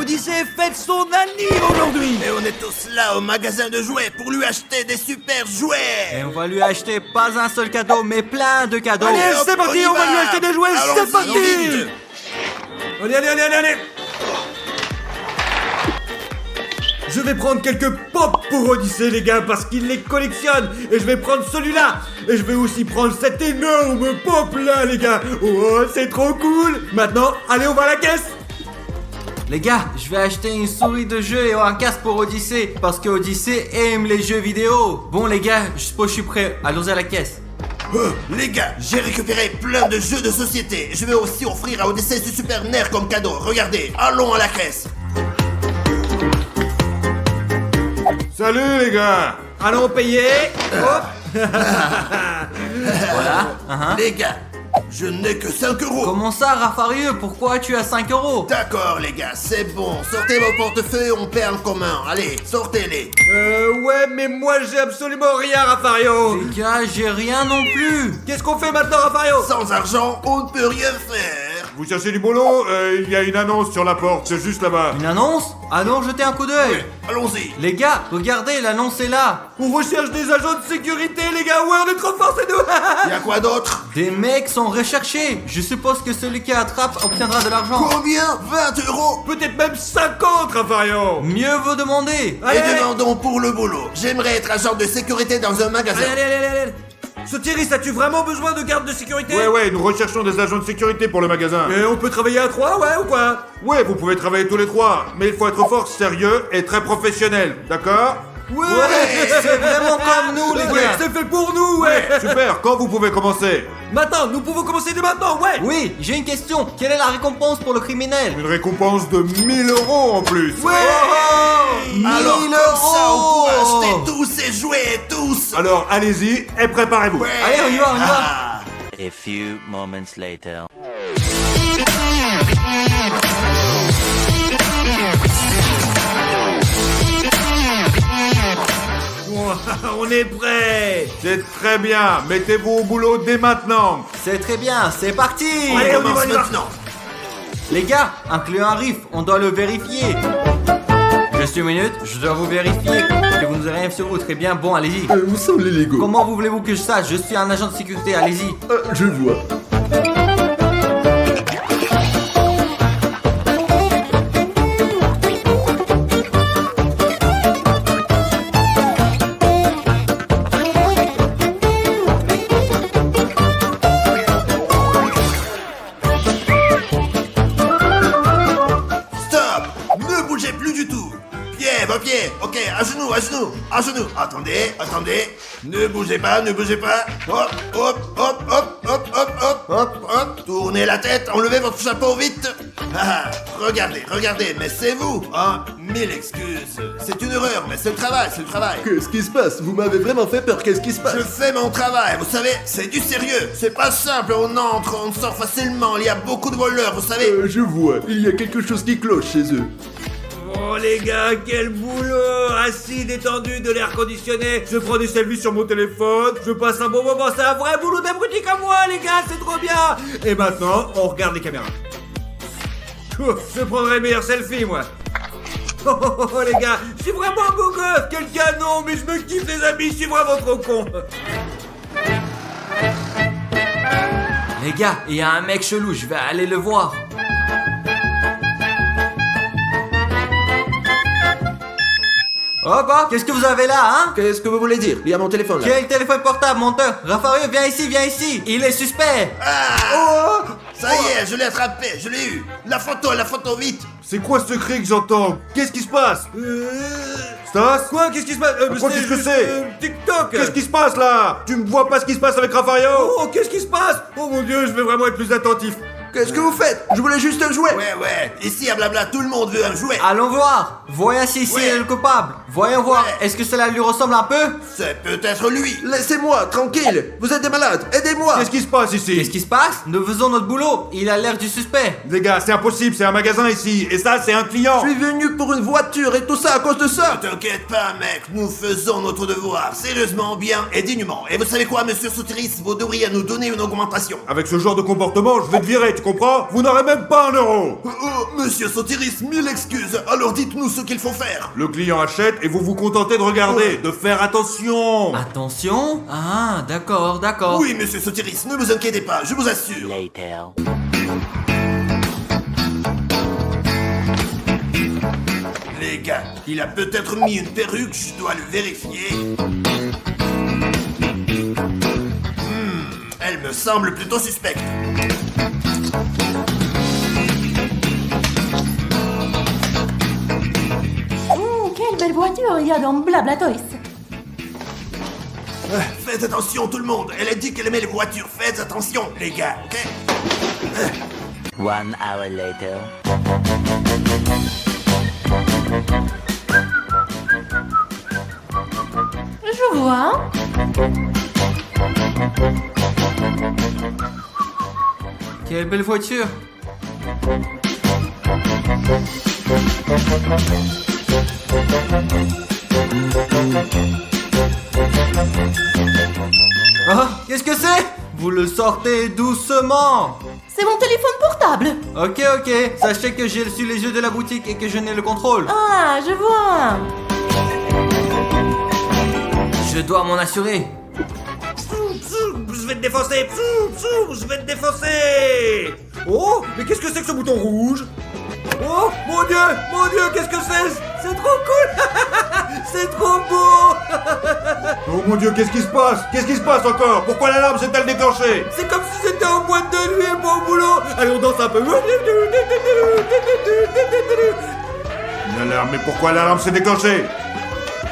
Odyssée fête son anniv aujourd'hui. Et on est tous là au magasin de jouets pour lui acheter des super jouets. Et on va lui acheter pas un seul cadeau, mais plein de cadeaux. Allez, Allez, hop, c'est parti, on y on va va. lui acheter des jouets, Allons-y, c'est parti. vite. Allez. Je vais prendre quelques pop pour Odyssée, les gars, parce qu'il les collectionne. Et je vais prendre celui-là. Et je vais aussi prendre cet énorme pop là, les gars. Oh, c'est trop cool. Maintenant, allez, on va à la caisse. Les gars, je vais acheter une souris de jeu et un casque pour Odyssée, parce que Odyssée aime les jeux vidéo. Bon les gars, je suppose que je suis prêt, allons à la caisse. Les gars, j'ai récupéré plein de jeux de société. Je vais aussi offrir à Odyssée ce super nerf comme cadeau. Regardez, allons à la caisse. Salut, les gars. Allons payer. Hop. Voilà. Les gars, je n'ai que 5 euros. Comment ça, Rafarieux, pourquoi tu as 5 euros? D'accord les gars, c'est bon. Sortez vos portefeuilles, on paie en commun. Allez, sortez-les. Ouais, mais moi j'ai absolument rien, Rafario. Les gars, j'ai rien non plus. Qu'est-ce qu'on fait maintenant, Rafario? Sans argent, on ne peut rien faire. Vous cherchez du boulot? Il y a une annonce sur la porte, c'est juste là-bas. Une annonce? Allons jeter un coup d'œil. Ouais, allons-y. Les gars, regardez, l'annonce est là. On recherche des agents de sécurité, les gars. Ouais, on est trop forts, c'est nous. Y'a quoi d'autre? Des mecs sont recherchés. Je suppose que celui qui attrape obtiendra de l'argent. Combien? 20 euros. Peut-être même 50, Rafario. Mieux vaut demander. Et demandons pour le boulot. J'aimerais être agent de sécurité dans un magasin. Allez. Sotiris, as-tu vraiment besoin de garde de sécurité? Ouais, nous recherchons des agents de sécurité pour le magasin. Mais on peut travailler à 3, ouais, ou quoi? Ouais, vous pouvez travailler tous les trois, mais il faut être fort, sérieux et très professionnel, d'accord? Ouais, C'est vraiment comme nous, les Ouais, gars. c'est fait pour nous, ouais. Super, quand vous pouvez commencer? Maintenant, nous pouvons commencer dès maintenant, ouais. Oui, j'ai une question. Quelle est la récompense pour le criminel? Une récompense de 1000 euros en plus. Ouais. Alors 1000 comme ça, on pourra euros. acheter tous ces jouets, tous. Alors allez-y et préparez-vous. Ouais. Allez, on y va. Ah. A few moments later. On est prêt. C'est très bien, mettez-vous au boulot dès maintenant. C'est très bien, c'est parti. Allez, On on y va, commence on y va. maintenant. Les gars, un client arrive, on doit le vérifier. Juste une minute, je dois vous vérifier que vous n'avez rien sur vous. Très bien, bon, allez-y. Où sont les Legos? Comment voulez-vous que je sache? Je suis un agent de sécurité, allez-y. Je vois. Stop. Ne bougez plus du tout. Pied, vos pieds. Ok, à genoux. Attendez. Ne bougez pas. Hop. Tournez la tête, enlevez votre chapeau vite. Ah, regardez, mais c'est vous. Hein, 1000 excuses. C'est une erreur, mais c'est le travail. Qu'est-ce qui se passe? Vous m'avez vraiment fait peur, qu'est-ce qui se passe? Je fais mon travail, vous savez, c'est du sérieux. C'est pas simple, on entre, on sort facilement, il y a beaucoup de voleurs, vous savez. Je vois, il y a quelque chose qui cloche chez eux. Oh les gars, quel boulot! Assis, détendu, de l'air conditionné, je prends des selfies sur mon téléphone, je passe un bon moment, c'est un vrai boulot d'abruti comme moi les gars, c'est trop bien! Et maintenant, on regarde les caméras. Je prendrai le meilleur selfie moi! Oh les gars, je suis vraiment un beau gosse! Quel canon, mais je me kiffe les amis, je suis vraiment trop con! Les gars, il y a un mec chelou, je vais aller le voir. Hop, qu'est-ce que vous avez là, hein? Qu'est-ce que vous voulez dire? Il y a mon téléphone là. Quel téléphone portable, menteur? Raffario, viens ici, il est suspect. Ah, ça y est, je l'ai attrapé, je l'ai eu. La photo, vite. C'est quoi ce cri que j'entends? Qu'est-ce qui se passe? Stas? Quoi? Qu'est-ce qui se passe? Quoi, qu'est-ce que c'est? TikTok! Qu'est-ce qui se passe là? Tu me vois pas ce qui se passe avec Rafario? Oh, qu'est-ce qui se passe? Oh mon dieu, je vais vraiment être plus attentif. Qu'est-ce que vous faites? Je voulais juste un jouet. Ouais, ici à Blabla, tout le monde veut un jouet. Allons voir. Voyons si c'est Ouais. le coupable. Voyons voir. Ouais. Est-ce que cela lui ressemble un peu? C'est peut-être lui. Laissez-moi, tranquille. Vous êtes des malades, aidez-moi. Qu'est-ce qui se passe ici? Qu'est-ce qui se passe? Nous faisons notre boulot. Il a l'air du suspect. Les gars, c'est impossible, c'est un magasin ici, et ça, c'est un client. Je suis venu pour une voiture et tout ça à cause de ça. Ne t'inquiète pas, mec, nous faisons notre devoir, sérieusement, bien et dignement. Et vous savez quoi, monsieur Sotiris, vous devriez nous donner une augmentation. Avec ce genre de comportement, je vais te virer, tu comprends? Vous n'aurez même pas 1 euro. Monsieur Sotiris, 1000 excuses. Alors dites-nous ce qu'il faut faire. Le client achète et vous vous contentez de regarder, de faire attention. Attention. Ah, d'accord, d'accord. Oui, monsieur Sotiris, ne vous inquiétez pas, je vous assure. Later. Les gars, il a peut-être mis une perruque, je dois le vérifier. Elle me semble plutôt suspecte. Quelle belle voiture il y a dans Blabla Toys. Faites attention tout le monde, elle a dit qu'elle aimait les voitures, faites attention les gars, ok? 1 hour later. Je vois. Quelle belle voiture. Ah, qu'est-ce que c'est? Vous le sortez doucement. C'est mon téléphone portable. Ok, sachez que j'ai su les yeux de la boutique et que je n'ai le contrôle. Ah, je vois. Je dois m'en assurer. Je vais te défoncer. Je vais te défoncer. Oh, mais qu'est-ce que c'est que ce bouton rouge? Oh, mon dieu, qu'est-ce que c'est? C'est trop cool. C'est trop beau. Oh mon dieu, qu'est-ce qui se passe? Qu'est-ce qui se passe encore? Pourquoi l'alarme s'est-elle déclenchée? C'est comme si c'était en boîte de nuit et pas au boulot. Allez, on danse un peu. L'alarme, mais pourquoi l'alarme s'est déclenchée?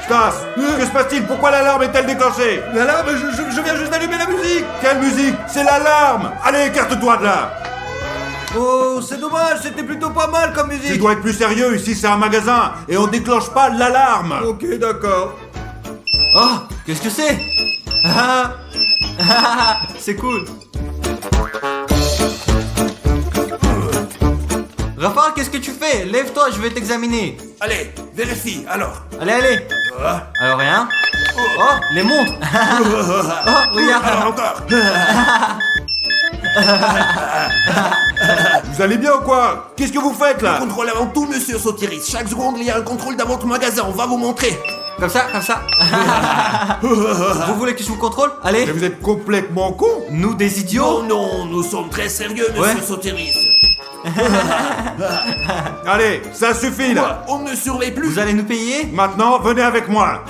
Stas, que se passe-t-il? Pourquoi l'alarme est-elle déclenchée? L'alarme, je viens juste d'allumer la musique. Quelle musique? C'est l'alarme! Allez, écarte-toi de là! Oh, c'est dommage, c'était plutôt pas mal comme Tu musique. dois être plus sérieux, ici c'est un magasin, et on déclenche pas l'alarme! Ok, d'accord. Oh, qu'est-ce que c'est? C'est cool. Raphaël, qu'est-ce que tu fais? Lève-toi, je vais t'examiner. Allez, vérifie alors. Allez. Ah. Alors rien. Oh, les montres. Oh, regarde. Alors encore. Vous allez bien ou quoi? Qu'est-ce que vous faites là? Contrôle avant tout, monsieur Sotiris. Chaque seconde, il y a un contrôle dans votre magasin. On va vous montrer. Comme ça. Vous voulez que je vous contrôle? Allez. Mais vous êtes complètement con! Nous des idiots. Non, nous sommes très sérieux, monsieur Ouais. Sotiris. Allez, ça suffit là! On ne surveille plus. Vous allez nous payer? Maintenant, venez avec moi!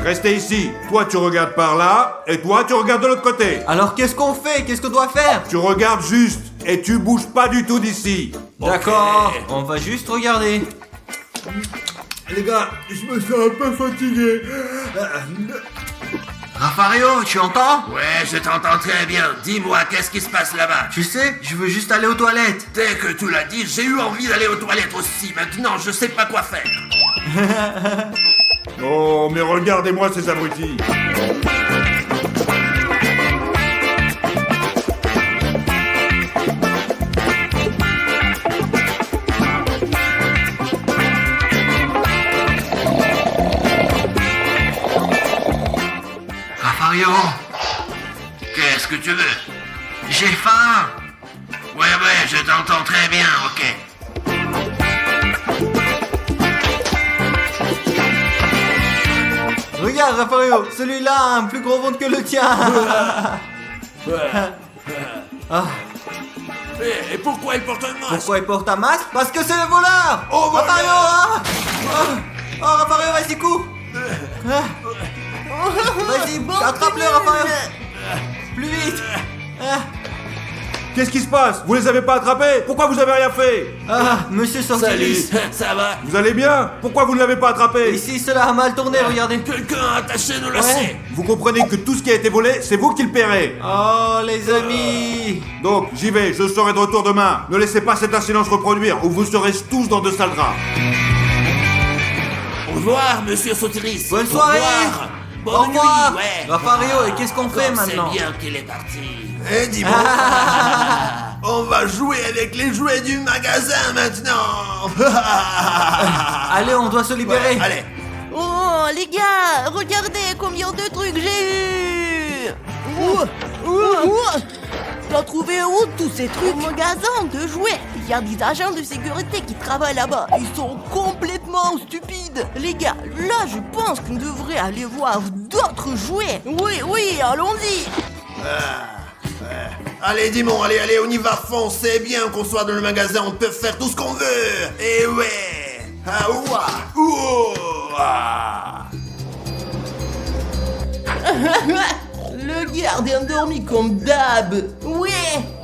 Restez ici. Toi, tu regardes par là, et toi, tu regardes de l'autre côté. Alors qu'est-ce qu'on fait? Qu'est-ce qu'on doit faire? Tu regardes juste, et tu bouges pas du tout d'ici. D'accord, on va juste regarder. Les gars, je me sens un peu fatigué. Raffario, tu entends? Ouais, je t'entends très bien. Dis-moi, qu'est-ce qui se passe là-bas? Tu sais, je veux juste aller aux toilettes. Dès que tu l'as dit, j'ai eu envie d'aller aux toilettes aussi. Maintenant, je sais pas quoi faire. Oh, mais regardez-moi ces abrutis. Raffario, qu'est-ce que tu veux? J'ai faim. Ouais, je t'entends très bien, ok. Regarde, Raffario, celui-là a un plus gros ventre que le tien. Et pourquoi il porte un masque? Pourquoi il porte un masque? Parce que c'est le voleur. Oh, voleur. Raffario, ah. Oh, Raffario, vas-y, cours. Vas-y, attrape-le, Raffario. Plus vite. Qu'est-ce qui se passe? Vous les avez pas attrapés? Pourquoi vous avez rien fait? Ah, monsieur Sorcelis. ça va? Vous allez bien? Pourquoi vous ne l'avez pas attrapé? Ici, cela a mal tourné, regardez. Quelqu'un a attaché nos Ouais. lacets. Vous comprenez que tout ce qui a été volé, c'est vous qui le paierez. Oh, les amis. Donc, j'y vais, je serai de retour demain. Ne laissez pas cet incident se reproduire, ou vous serez tous dans de sales draps. Au revoir, monsieur Sotiris. Bonne soirée. Au revoir. Bonne Au revoir. nuit, ouais. Raffario, et qu'est-ce qu'on fait Comme maintenant? C'est bien qu'il est parti. Eh, dis-moi. On va jouer avec les jouets du magasin maintenant. Allez, on doit se libérer. Ouais, allez. Oh, les gars, regardez quoi combien de trucs j'ai eu. T'as trouvé où tous ces trucs? Au magasin de jouets. Il y a des agents de sécurité qui travaillent là-bas. Ils sont complètement stupides. Les gars, là je pense qu'on devrait aller voir d'autres jouets. Oui, allons-y. Allez, Dimon, allez, on y va, foncez bien qu'on soit dans le magasin, on peut faire tout ce qu'on veut. Et ouais. Ah, ouah. Ouah. Le gardien dormi comme d'hab. Ouais,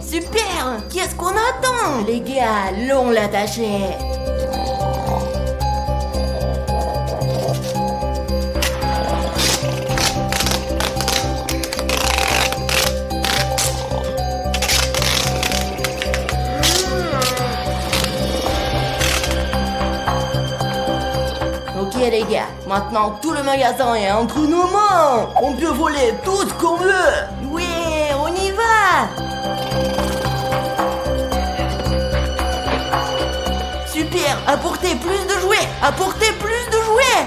super. Qu'est-ce qu'on attend? Les gars, l'on l'attachait. Ok les gars, maintenant tout le magasin est entre nos mains. On peut voler tout ce qu'on veut. Ouais, on y va. Super, apportez plus de jouets. Apportez plus de jouets.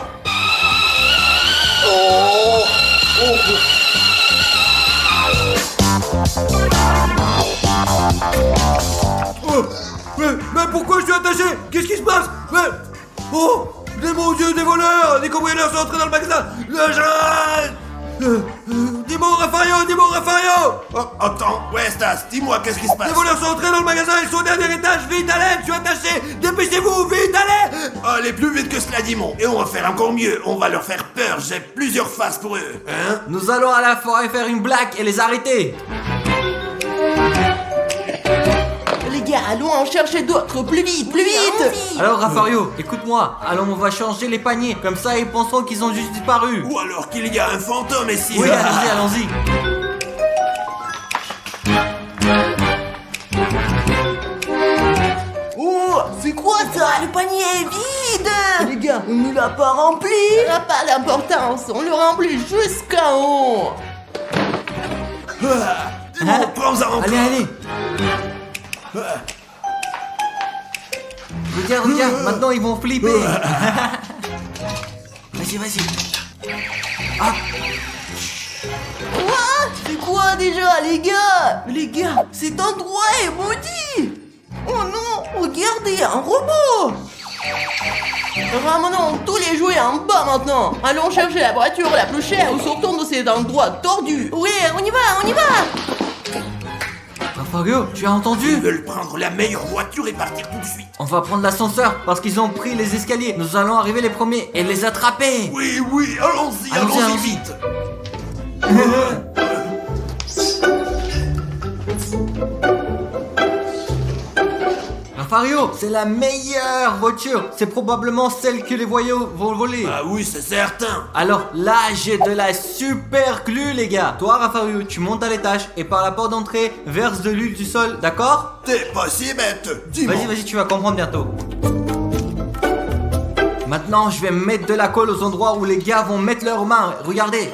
Mais pourquoi je suis attaché? Qu'est-ce qui se passe? Oh, mon Dieu, des voleurs, des cambrioleurs sont entrés dans le magasin. Dis-moi, Raffario. Oh, attends, ouais, Stas, dis-moi, qu'est-ce qui se passe? Les voleurs sont entrés dans le magasin, ils sont au dernier étage. Vite, allez, je suis attaché. Dépêchez-vous, vite, allez. Allez, plus vite que cela, Dimon. Et on va faire encore mieux, on va leur faire peur, j'ai plusieurs faces pour eux. Hein? Nous allons à la forêt faire une blague et les arrêter. Les gars, allons en chercher d'autres, plus vite. Alors Raffario, écoute-moi. Alors on va changer les paniers. Comme ça ils penseront qu'ils ont juste disparu. Ou alors qu'il y a un fantôme ici. Oui, allons-y. Oh, c'est quoi ça? Le panier est vide. Les gars, on ne l'a pas rempli. Ça n'a pas d'importance, on le remplit jusqu'à haut. Dimon, prends-en encore. Allez. Regarde, maintenant ils vont flipper. Vas-y. C'est quoi déjà, les gars? Les gars, cet endroit est maudit. Oh non, regardez, un robot. Ramenons tous les jouets en bas maintenant. Allons chercher la voiture la plus chère ou sortons de cet endroit tordu. Oui, on y va. Raffario, tu as entendu? Ils veulent prendre la meilleure voiture et partir tout de suite. On va prendre l'ascenseur parce qu'ils ont pris les escaliers. Nous allons arriver les premiers et les attraper. Oui, allons-y vite. Raffario, c'est la meilleure voiture. C'est probablement celle que les voyous vont voler. Ah oui, c'est certain. Alors là, j'ai de la super glu, les gars. Toi, Raffario, tu montes à l'étage et par la porte d'entrée, verse de l'huile du sol, d'accord? T'es pas si bête. Dis-moi. Vas-y, tu vas comprendre bientôt. Maintenant, je vais mettre de la colle aux endroits où les gars vont mettre leurs mains. Regardez.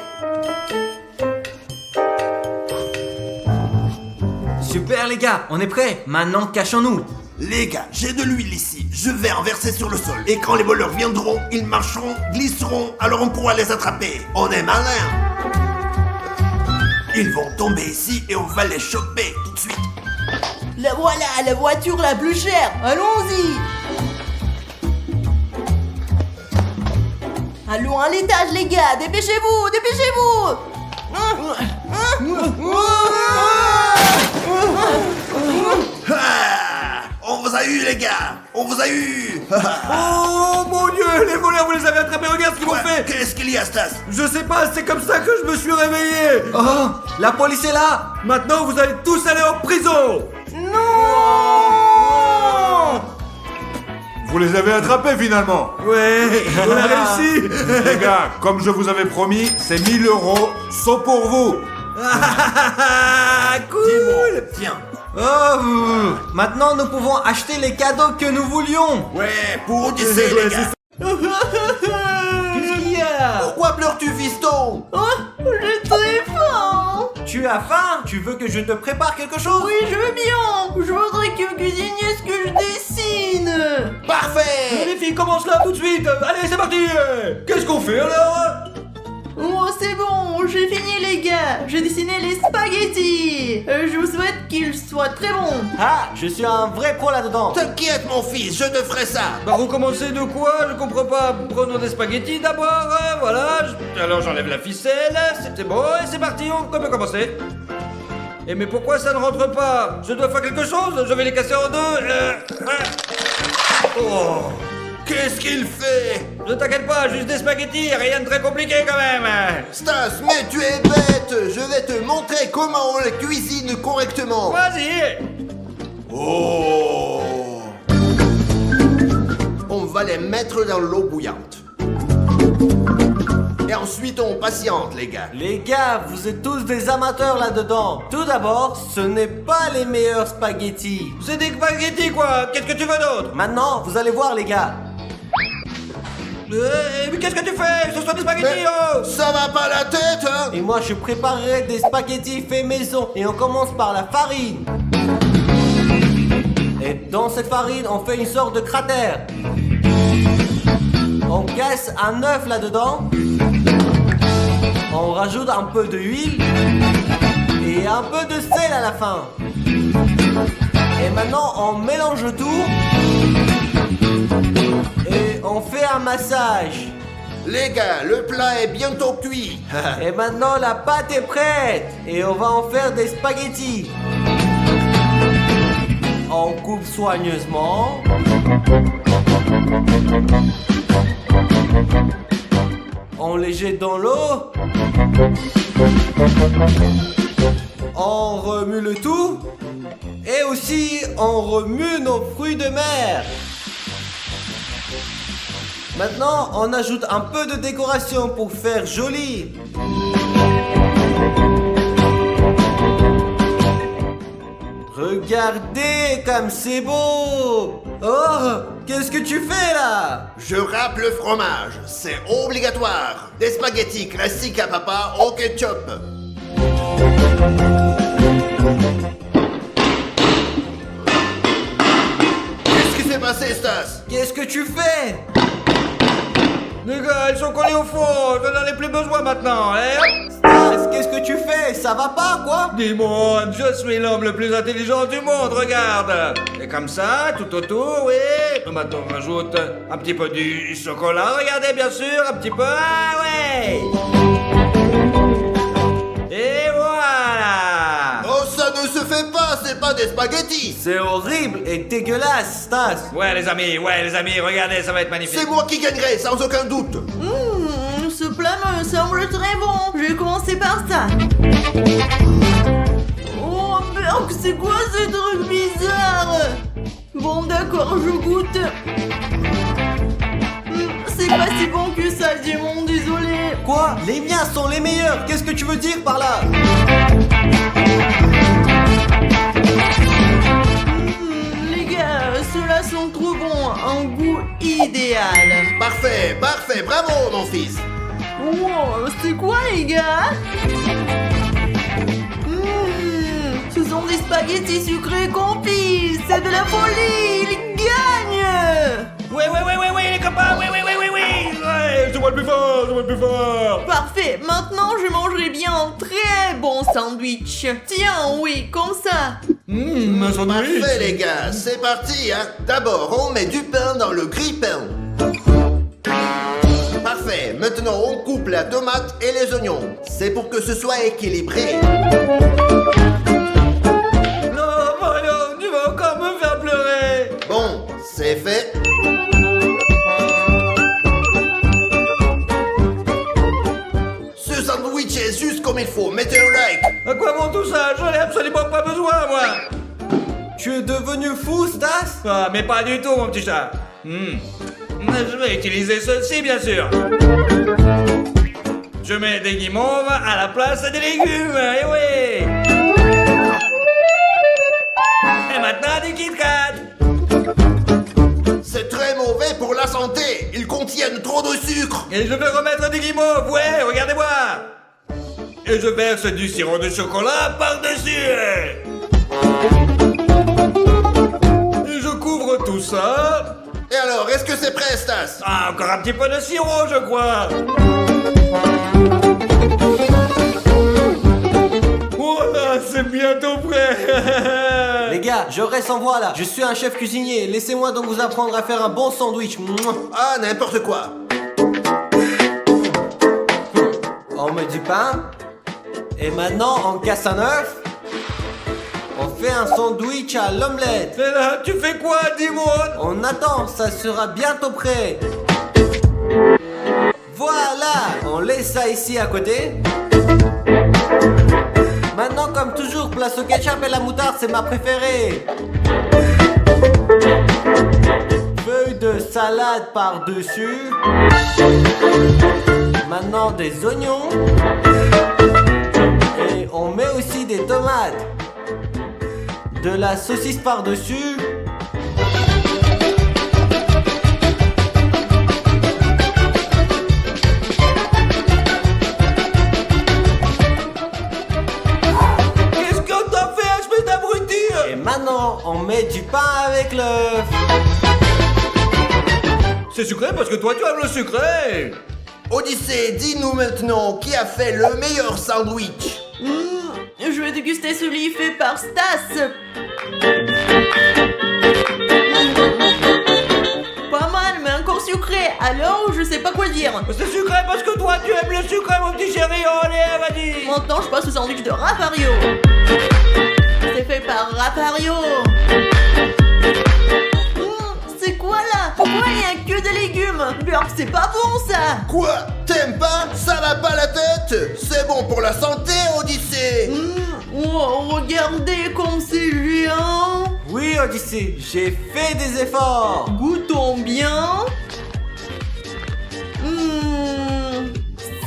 Super, les gars, on est prêts. Maintenant, cachons-nous. Les gars, j'ai de l'huile ici. Je vais en verser sur le sol. Et quand les voleurs viendront, ils marcheront, glisseront, alors on pourra les attraper. On est malin. Ils vont tomber ici et on va les choper tout de suite. La voilà, la voiture la plus chère. Allons-y. Allons à l'étage, les gars. Dépêchez-vous. On vous a eu, les gars. On vous a eu. Oh mon Dieu, les voleurs, vous les avez attrapés, regarde ce qu'ils m'ont fait. Qu'est-ce qu'il y a, Stas? Je sais pas, c'est comme ça que je me suis réveillé. Oh, la police est là. Maintenant, vous allez tous aller en prison. Non. Vous les avez attrapés finalement. Ouais, on a réussi. Les gars, comme je vous avais promis, ces 1000 euros sont pour vous. Ah, cool. Tiens. Oh, maintenant nous pouvons acheter les cadeaux que nous voulions. Ouais, pour Odyssée, les gars. Qu'est-ce qu'il y a? Pourquoi pleures-tu, fiston? J'ai très faim. Tu as faim? Tu veux que je te prépare quelque chose? Oui, je veux bien. Je voudrais que vous cuisiniez ce que je dessine. Parfait. Les filles, commence là tout de suite. Allez, c'est parti. Qu'est-ce qu'on fait alors? Oh, c'est bon, j'ai fini les gars. J'ai dessiné les spaghettis. Je vous souhaite qu'ils soient très bons. Ah, je suis un vrai pro là-dedans. T'inquiète, mon fils, je te ferai ça. Bah vous commencez de quoi? Je comprends pas. Prenons des spaghettis d'abord, voilà. Alors j'enlève la ficelle, c'est bon, et c'est parti, on peut commencer. Et mais pourquoi ça ne rentre pas? Je dois faire quelque chose? Je vais les casser en deux. Oh. Qu'est-ce qu'il fait? Ne t'inquiète pas, juste des spaghettis, rien de très compliqué quand même. Stas, mais tu es bête. Je vais te montrer comment on les cuisine correctement. Vas-y. Oh. On va les mettre dans l'eau bouillante. Et ensuite on patiente, les gars. Les gars, vous êtes tous des amateurs là-dedans. Tout d'abord, ce n'est pas les meilleurs spaghettis. C'est des spaghettis quoi. Qu'est-ce que tu veux d'autre? Maintenant, vous allez voir les gars. Mais qu'est-ce que tu fais? Ce sont des spaghettis, Mais oh. ça va pas la tête, hein? Et moi, je préparerai des spaghettis faits maison. Et on commence par la farine. Et dans cette farine, on fait une sorte de cratère. On casse un œuf là-dedans. On rajoute un peu d'huile. Et un peu de sel à la fin. Et maintenant, on mélange tout. Et on fait un massage. Les gars, le plat est bientôt cuit. Et maintenant la pâte est prête. Et on va en faire des spaghettis. On coupe soigneusement. On les jette dans l'eau. On remue le tout. Et aussi on remue nos fruits de mer. Maintenant, on ajoute un peu de décoration pour faire joli. Regardez comme c'est beau. Oh, qu'est-ce que tu fais là? Je râpe le fromage, c'est obligatoire. Des spaghettis classiques à papa au ketchup. Qu'est-ce qui s'est passé, Stas? Qu'est-ce que tu fais? Les gars, ils sont collés au fond. Je n'en ai plus besoin maintenant, hein? Stas, qu'est-ce que tu fais? Ça va pas, quoi? Dis-moi, je suis l'homme le plus intelligent du monde, regarde. Et comme ça, tout autour, oui. Maintenant, on rajoute un petit peu du chocolat, regardez, bien sûr, un petit peu. Ah ouais. Et voilà. Oh, ça ne se fait pas, c'est pas des spaghettis. C'est horrible et dégueulasse, Stas. Ouais, les amis, regardez, ça va être magnifique. C'est moi qui gagnerai, sans aucun doute. Ce plat me semble très bon. Je vais commencer par ça. Oh merde, c'est quoi ce truc bizarre? Bon d'accord, je goûte. C'est pas si bon que ça, Dimon, désolé. Quoi? Les miens sont les meilleurs. Qu'est-ce que tu veux dire par là? Les gars, ceux-là sont trop bons. Un goût idéal. Parfait, parfait, bravo, mon fils. Wow, c'est quoi les gars? Ce sont des spaghettis sucrés confits. C'est de la folie. Ils gagnent. Ouais, les copains, oui. Ouais, je vois le plus fort. Parfait, maintenant je mangerai bien un très bon sandwich. Tiens, oui, comme ça. Un sandwich. Parfait, les gars, c'est parti, hein. D'abord, on met du pain dans le grille-pain. Parfait, maintenant on coupe la tomate et les oignons. C'est pour que ce soit équilibré. Non, voyons, tu vas encore me faire pleurer. Bon, c'est fait. Ce sandwich est juste comme il faut, mettez un like. À quoi bon tout ça? J'en ai absolument pas besoin, moi. Tu es devenu fou, Stas? Ah, mais pas du tout, mon petit chat. Je vais utiliser ceci, bien sûr. Je mets des guimauves à la place des légumes, eh oui. Et maintenant, du Kit Kat. C'est très mauvais pour la santé. Ils contiennent trop de sucre. Et je vais remettre des guimauves, ouais, regardez-moi. Et je verse du sirop de chocolat par-dessus. Et je couvre tout ça. Et alors, est-ce que c'est prêt, Stas? Ah, encore un petit peu de sirop, je crois. c'est bientôt prêt. Les gars, je reste en voie là. Je suis un chef cuisinier. Laissez-moi donc vous apprendre à faire un bon sandwich. Mouah. Ah, n'importe quoi. On met du pain. Et maintenant, on casse un œuf. On fait un sandwich à l'omelette. Mais là, tu fais quoi, Dimon? On attend, ça sera bientôt prêt. Voilà, on laisse ça ici à côté. Maintenant, comme toujours, place au ketchup et la moutarde, c'est ma préférée. Feuille de salade par-dessus. Maintenant, des oignons. Et on met aussi des tomates. De la saucisse par-dessus. Qu'est-ce que t'as fait, espèce d'abruti? Et maintenant, on met du pain avec l'œuf. C'est sucré parce que toi, tu aimes le sucré. Odyssée, dis-nous maintenant qui a fait le meilleur sandwich. Je vais déguster celui fait par Stas. Pas mal, mais encore sucré. Alors, je sais pas quoi dire. C'est sucré parce que toi, tu aimes le sucré, mon petit chéri. Allez, vas-y. Maintenant, je passe au sandwich de Rafario. C'est fait par Rafario. C'est quoi là? Pourquoi il y a que des légumes? Alors c'est pas bon ça. Quoi? T'aimes pas? Ça n'a pas la tête? C'est bon pour la santé, Odyssée. Oh, regardez comme c'est géant. Oui, Odyssée, j'ai fait des efforts. Goûtons bien.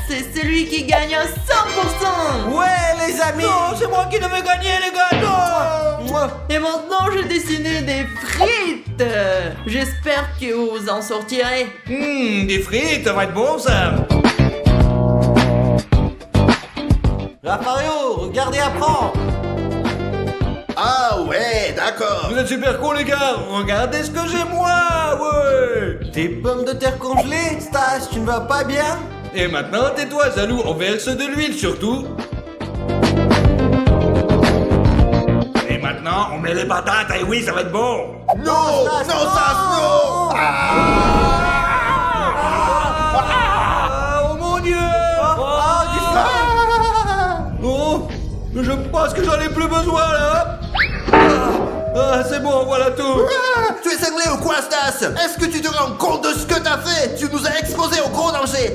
C'est celui qui gagne à 100%. Ouais, les amis. Non, c'est moi qui devais gagner, les gars. Non. Moi. Et maintenant, j'ai dessiné des frites. J'espère que vous en sortirez. Des frites, ça va être bon, ça. Rafario, regardez, apprends. Ah ouais, d'accord. Vous êtes super cons, les gars. Regardez ce que j'ai, moi. Ouais. Des pommes de terre congelées? Stas, tu ne vas pas bien? Et maintenant, tais-toi, Zalou. On verse de l'huile, surtout. Et maintenant, on met les patates. Et oui, ça va être bon. Non, non, Stas, Stas, non. Ah, oh mon Dieu. Oh, je pense que j'en ai plus besoin, là. Ah, c'est bon, voilà tout. Tu es cinglé ou quoi, Stas? Est-ce que tu te rends compte de ce que t'as fait? Tu nous as exposés au gros danger.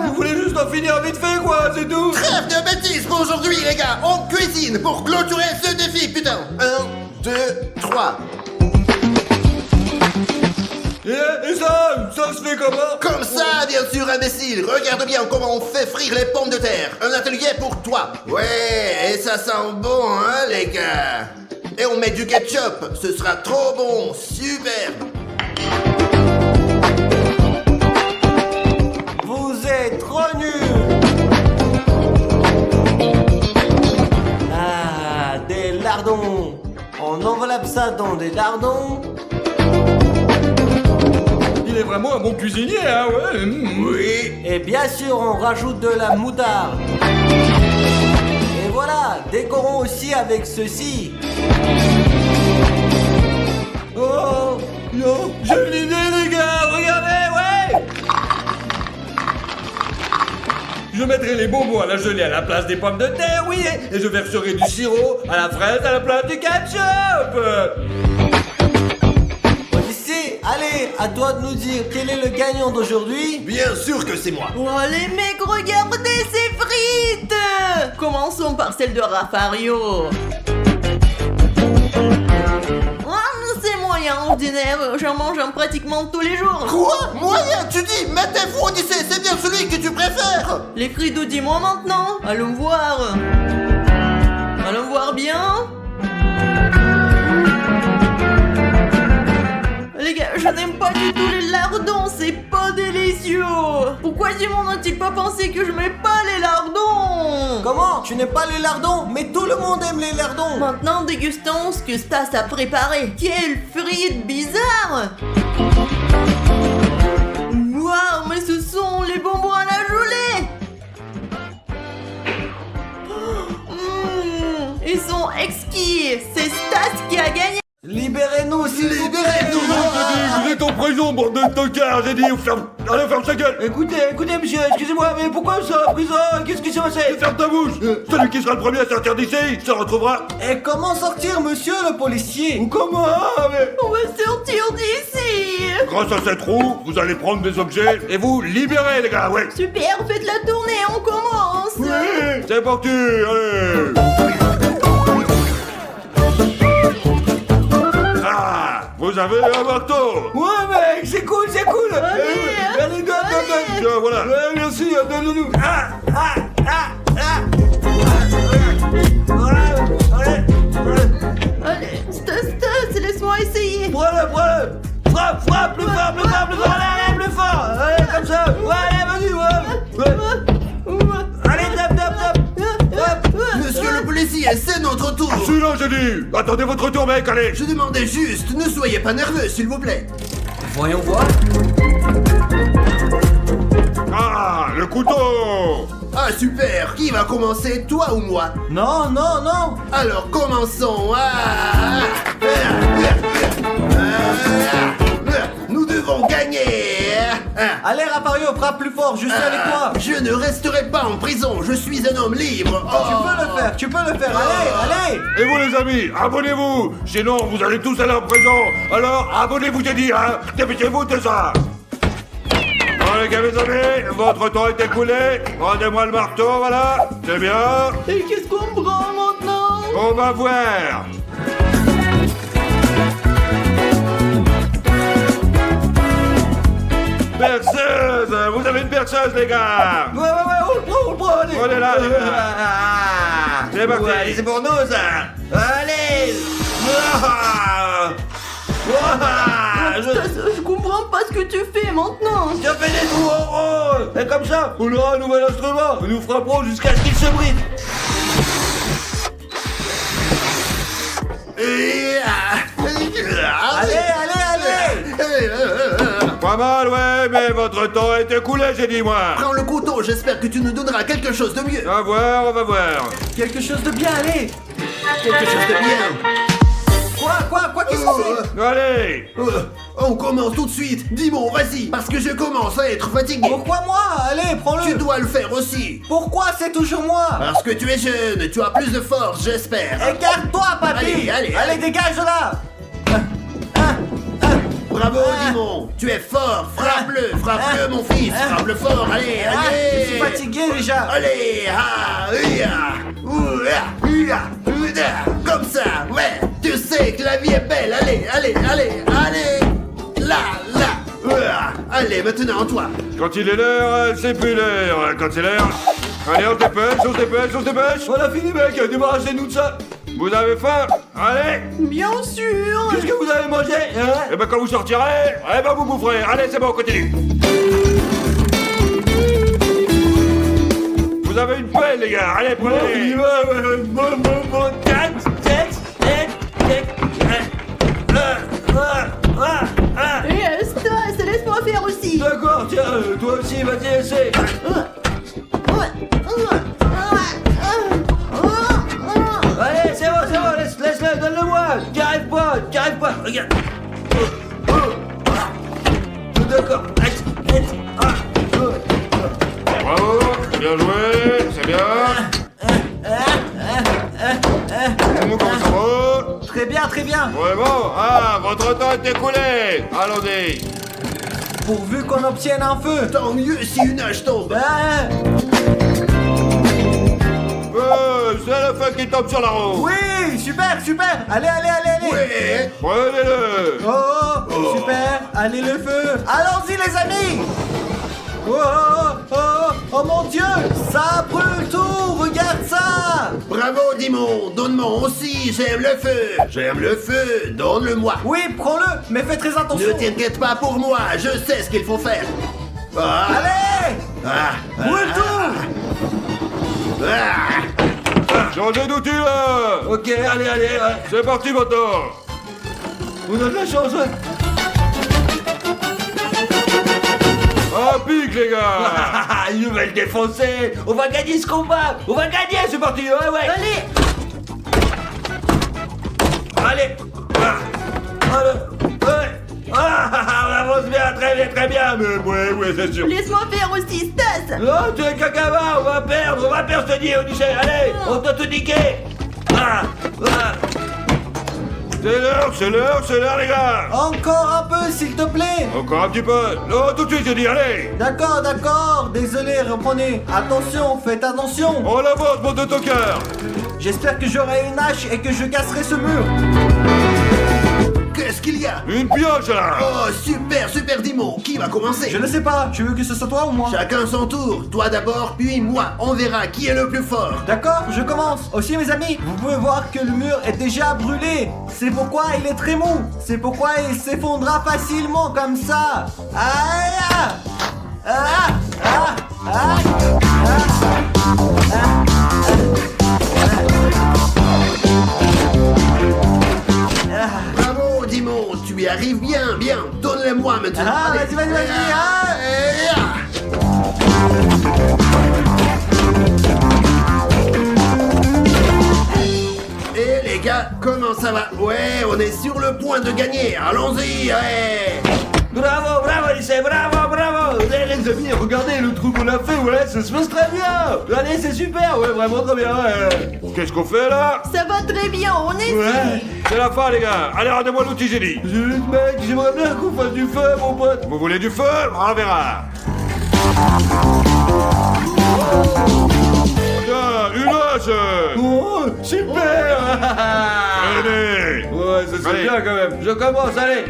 Vous voulez juste en finir vite fait, quoi, c'est tout. Trêve de bêtises pour aujourd'hui, les gars. On cuisine pour clôturer ce défi, putain. 1, 2, 3. Et ça se fait comment? Comme ça, bien sûr, imbécile. Regarde bien comment on fait frire les pommes de terre. Un atelier pour toi. Ouais, et ça sent bon, hein, les gars. Et on met du ketchup. Ce sera trop bon. Superbe. Vous êtes trop nuls. Ah, des lardons. On enveloppe ça dans des lardons. Il est vraiment un bon cuisinier, hein, ouais. Oui. Et bien sûr, on rajoute de la moutarde. Et voilà, décorons aussi avec ceci. Oh, yo, j'ai une idée, les gars, regardez, ouais. Je mettrai les bonbons à la gelée à la place des pommes de terre, oui, et je verserai du sirop à la fraise à la place du ketchup. Odyssée, allez, à toi de nous dire quel est le gagnant d'aujourd'hui. Bien sûr que c'est moi. Oh les mecs, regardez ces frites. Commençons par celle de Rafario. C'est moyen ordinaire, j'en mange pratiquement tous les jours. Quoi? Moyen, tu dis? Mettez-vous, Odyssée, c'est bien celui que tu préfères. Les frites de dis-moi maintenant. Allons voir. Allons voir bien. Les gars, je n'aime pas du tout les lardons, c'est pas délicieux. Pourquoi Dimon n'a-t-il pas pensé que je mets pas les lardons? Comment? Tu n'aimes pas les lardons? Mais tout le monde aime les lardons. Maintenant, dégustons ce que Stas a préparé. Quelle frite bizarre! Waouh, mais ce sont les bonbons à la gelée! Et qui? C'est Stas qui a gagné. Libérez-nous, s'il vous plaît. Vous êtes en prison, bande de tocards, j'ai dit, allez, ferme sa gueule. Écoutez, monsieur, excusez-moi, mais pourquoi vous serez en prison? Qu'est-ce qui s'est passé? Ferme ta bouche. Celui qui sera le premier à sortir d'ici, se retrouvera. Et comment sortir, monsieur le policier? Ou comment? Mais... On va sortir d'ici. Grâce à cette roue, vous allez prendre des objets et vous libérer, les gars, ouais. Super, faites la tournée, on commence. Oui, c'est parti, allez. Ah, vous avez un marteau. Ouais, mec, c'est cool. Allez, donne. Tiens, voilà. Ouais, merci, donne-nous. Allez, Stas, laisse-moi essayer. Prends-le. Frappe, plus fort, allez, plus fort. Allez, comme ça. Ouais, allez, vas-y, ouais. Allez, tape. Monsieur le policier, c'est notre tour. Celui-là, j'ai dit. Attendez votre tour, mec, allez. Je demandais juste, ne soyez pas nerveux, s'il vous plaît. Voyons voir. Ah, le couteau. Ah super, qui va commencer, toi ou moi? Non. Alors commençons. Nous devons gagner. Allez, Rafario, frappe plus fort, je suis avec toi. Je ne resterai pas en prison, je suis un homme libre. Tu peux le faire, allez. Et vous, les amis, abonnez-vous. Sinon, vous allez tous aller en prison. Alors, abonnez-vous, j'ai dit, hein. Dépêchez-vous de ça. Bon, les gars, mes amis, votre temps est écoulé. Rendez-moi le marteau, voilà. C'est bien. Et qu'est-ce qu'on prend maintenant? On va voir. Perceuse. Vous avez une perceuse, les gars. Ouais, on le prend, allez. On est là, les gars. C'est parti. Ouais, c'est pour nous, ça. Allez. Stas, je comprends pas ce que tu fais maintenant. Tu as fait des trous en haut. Et comme ça, on aura un nouvel instrument. Nous frapperons jusqu'à ce qu'il se brise. Allez. Pas mal, ouais, mais votre temps est écoulé, j'ai dit, moi. Prends le couteau, j'espère que tu nous donneras quelque chose de mieux. On va voir. Quelque chose de bien, allez. Quelque chose de bien. Quoi, qu'est-ce que c'est? Allez. On commence tout de suite. Dis-moi, vas-y, parce que je commence à être fatigué. Pourquoi moi? Allez, prends-le. Tu dois le faire aussi. Pourquoi c'est toujours moi? Parce que tu es jeune, tu as plus de force, j'espère. Écarte-toi, papy. Allez. Dégage de là. Bravo, Dimon. Tu es fort. Frappe-le, mon fils. Frappe-le fort, allez. Je suis fatigué déjà. Allez, comme ça, ouais. Tu sais que la vie est belle. Allez. Là. Allez, maintenant, toi. Quand il est l'heure, c'est plus l'heure. Quand c'est l'heure, allez, on se dépêche. On a fini, mec. Débarrassez-nous de ça. Vous avez faim? Allez. Bien sûr. Qu'est-ce que vous avez mangé, hein? Et ben quand vous sortirez, vous boufferez. Allez, c'est bon, on continue. Vous avez une pelle, les gars. Allez, prenez. Et Stas, laisse-moi faire aussi. D'accord, tiens, toi aussi, vas-y, essaie. Allez, c'est bon, laisse-le, donne-le-moi. T'y arrives pas, regarde. D'accord. Bravo, bien joué, c'est bien. Comment ça va? Très bien. Ouais, bon, votre temps est écoulé. Allons-y. Pourvu qu'on obtienne un feu. Tant mieux si une hache tombe. C'est le feu qui tombe sur la roue. Oui, super. Allez. Ouais. Prenez-le. Oh, super. Allez, le feu. Allons-y, les amis. Oh mon Dieu, ça brûle tout. Regarde ça. Bravo, Dimon. Donne-moi aussi. J'aime le feu. Donne-le-moi. Oui, prends-le, mais fais très attention. Ne t'inquiète pas pour moi. Je sais ce qu'il faut faire. Allez, brûle tout. Changez d'outil, là. Ok, allez. C'est parti, maintenant. On a de la chance, ouais. Ah, pique, les gars. Ils veulent défoncer. On va gagner ce combat. C'est parti, ouais. Allez. très bien, mais ouais, c'est sûr. Laisse-moi faire aussi, Stas. Non, tu es cacahuète, on va perdre, je te dis, Odyssée, allez, on doit tout niquer. C'est l'heure, les gars. Encore un peu, s'il te plaît. Encore un petit peu. Non, tout de suite, je dis, allez. D'accord, désolé, reprenez. Attention, faites attention. On avance, bande de toqueurs. J'espère que j'aurai une hache et que je casserai ce mur. Qu'est-ce qu'il y a? Une pioche, là. Oh, super Dimo. Qui va commencer? Je ne sais pas, tu veux que ce soit toi ou moi? Chacun son tour. Toi d'abord, puis moi. On verra qui est le plus fort. D'accord, je commence. Aussi mes amis, vous pouvez voir que le mur est déjà brûlé. C'est pourquoi il est très mou. C'est pourquoi il s'effondrera facilement comme ça. Aïe! Bravo, Dimo. Tu y arrives bien. Donne-le-moi maintenant. Ah, Allez. vas-y. Et les gars, comment ça va? Ouais, on est sur le point de gagner. Allons-y, ouais. Bravo, Odyssée, bravo. Allez, les amis, regardez le trou qu'on a fait, ouais, ça se passe très bien. Allez, c'est super, ouais, vraiment très bien, ouais. Qu'est-ce qu'on fait, là? Ça va très bien, on est Ouais. C'est la fin, les gars. Allez, rendez-moi l'outil génie. Juste, mec, j'aimerais bien qu'on fasse du feu, mon pote. Vous voulez du feu? On verra. Tiens, une hache. Oh, super. Allez. Ouais, ça c'est Allez. bien quand même. Je commence, allez.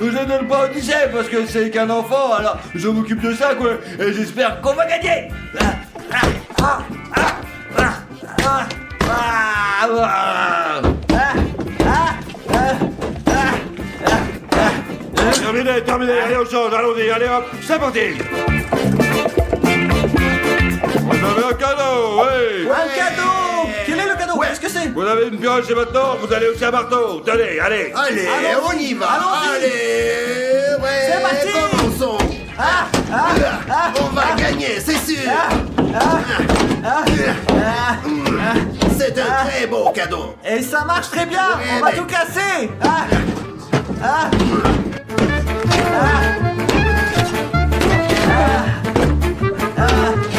Je ne donne pas Odyssée parce que c'est qu'un enfant, alors je m'occupe de ça, quoi. Et j'espère qu'on va gagner. Terminé. Allez, on change. Allons-y. Allez, hop. C'est parti. Vous avez un cadeau, oui. Un cadeau. Quel est le cadeau? Qu'est-ce que c'est? Vous avez une pioche et maintenant, vous allez aussi un marteau. Tenez, allez. Allez, on y va. Allons-y. Allez, ouais. C'est parti. Commençons. On va gagner, c'est sûr. C'est un très beau cadeau. Et ça marche très bien. Ouais, On va mec. tout casser.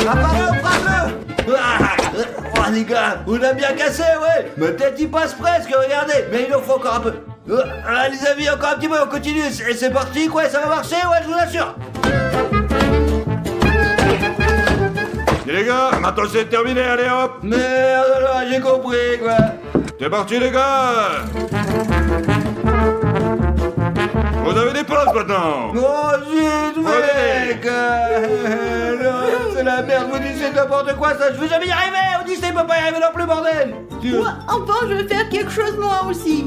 Prends-le. Oh les gars, on a bien cassé, ouais. Ma tête y passe presque, regardez. Mais il en faut encore un peu. Les amis, encore un petit peu, on continue. Et c'est parti, quoi. Ça va marcher, ouais, je vous assure. Et les gars, maintenant c'est terminé. Allez, hop. Merde, là, j'ai compris, quoi. C'est parti, les gars. Vous avez des places maintenant. Oh zut, mec. Non, c'est la merde, vous dites c'est n'importe quoi, ça. Je vais jamais y arriver. Odyssée peut pas y arriver non plus, bordel. Moi, enfin, je vais faire quelque chose moi aussi.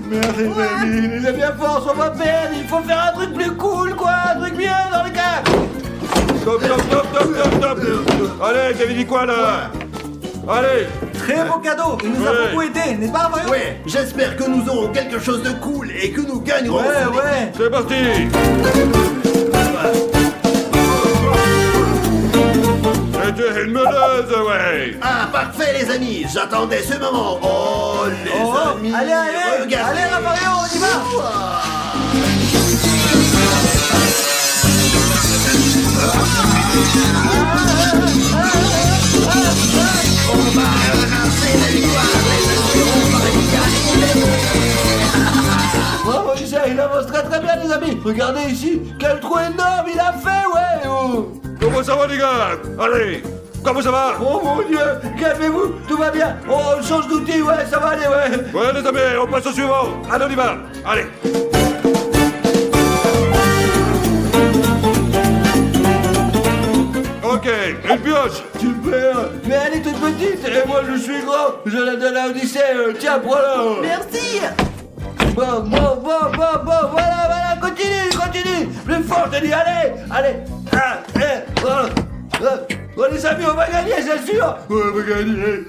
Merde, les amis, à force, on va perdre. Il faut faire un truc plus cool, quoi. Un truc bien dans le cas. Top. Allez, t'avais dit quoi, là? Allez. Très beau cadeau. Il nous a Ouais. beaucoup aidé, n'est-ce pas, Mario? Ouais, j'espère que nous aurons quelque chose de cool et que nous gagnerons. Ouais. C'est parti. C'était une meneuse, ouais. Ah, parfait, les amis. J'attendais ce moment. Oh, les amis. Allez, regardez. Mario, on y va. Bravo, Odyssée, il avance très bien, les amis. Regardez ici, quel trou énorme il a fait, ouais. Oh. Comment ça va, les gars? Allez. Comment ça va? Oh mon Dieu, calmez-vous, tout va bien. On change d'outil, ouais, ça va aller, ouais. Ouais, les amis, on passe au suivant. Allez, on y va. Allez. Ok, une pioche. Super, mais elle est toute petite et moi je suis grand. Je la donne à Odyssée, tiens, prends-la. Merci. Bon, voilà, continue. Plus fort, je te dis, allez. Oh, les amis, on va gagner, c'est sûr. Ouais, on va gagner.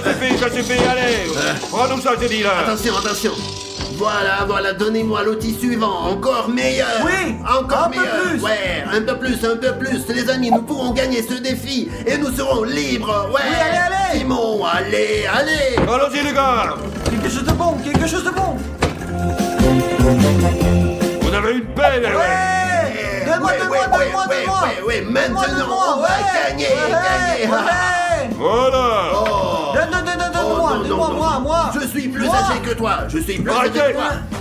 ça suffit, allez. Prends-nous ça, j'ai dit, là. Attention, attention. Voilà, donnez-moi l'outil suivant, encore meilleur. Oui, encore un peu meilleur. plus. Ouais, un peu plus. Les amis, nous pourrons gagner ce défi et nous serons libres. Ouais. Oui, allez. Simon, allez. Allons-y, les gars. Quelque chose de bon. Vous avez une pelle, ouais. Ouais. Donne-moi. Ouais, maintenant on va gagner. Voilà. Donne-moi, moi. Je suis plus Moi. âgé que toi. Arrêtez.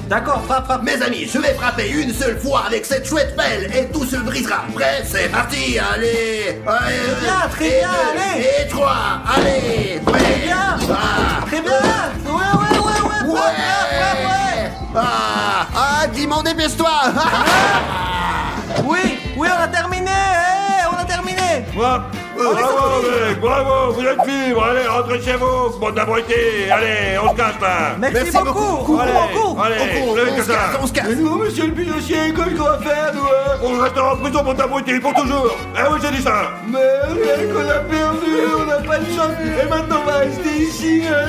D'accord, frappe. Mes amis, je vais frapper une seule fois avec cette chouette pelle et tout se brisera. Prêt, c'est parti, allez. Très bien, allez. Et 3, allez. Ouais. bien. Très bien. Ouais. Dimon, dépêche-toi. Oui, on a terminé. Bravo, vous êtes libres. Allez, rentrez chez vous, bande d'abrutis. Allez, on se casse là. Merci beaucoup. Allez, plus que ça. On se casse. Mais nous, monsieur le pinancier, qu'est-ce qu'on va faire, nous, hein? On restera en prison, bande d'abrutis, pour toujours. Eh oui, j'ai dit ça. Mais rien qu'on a perdu, on n'a pas de chance. Et maintenant, on va rester ici, hein,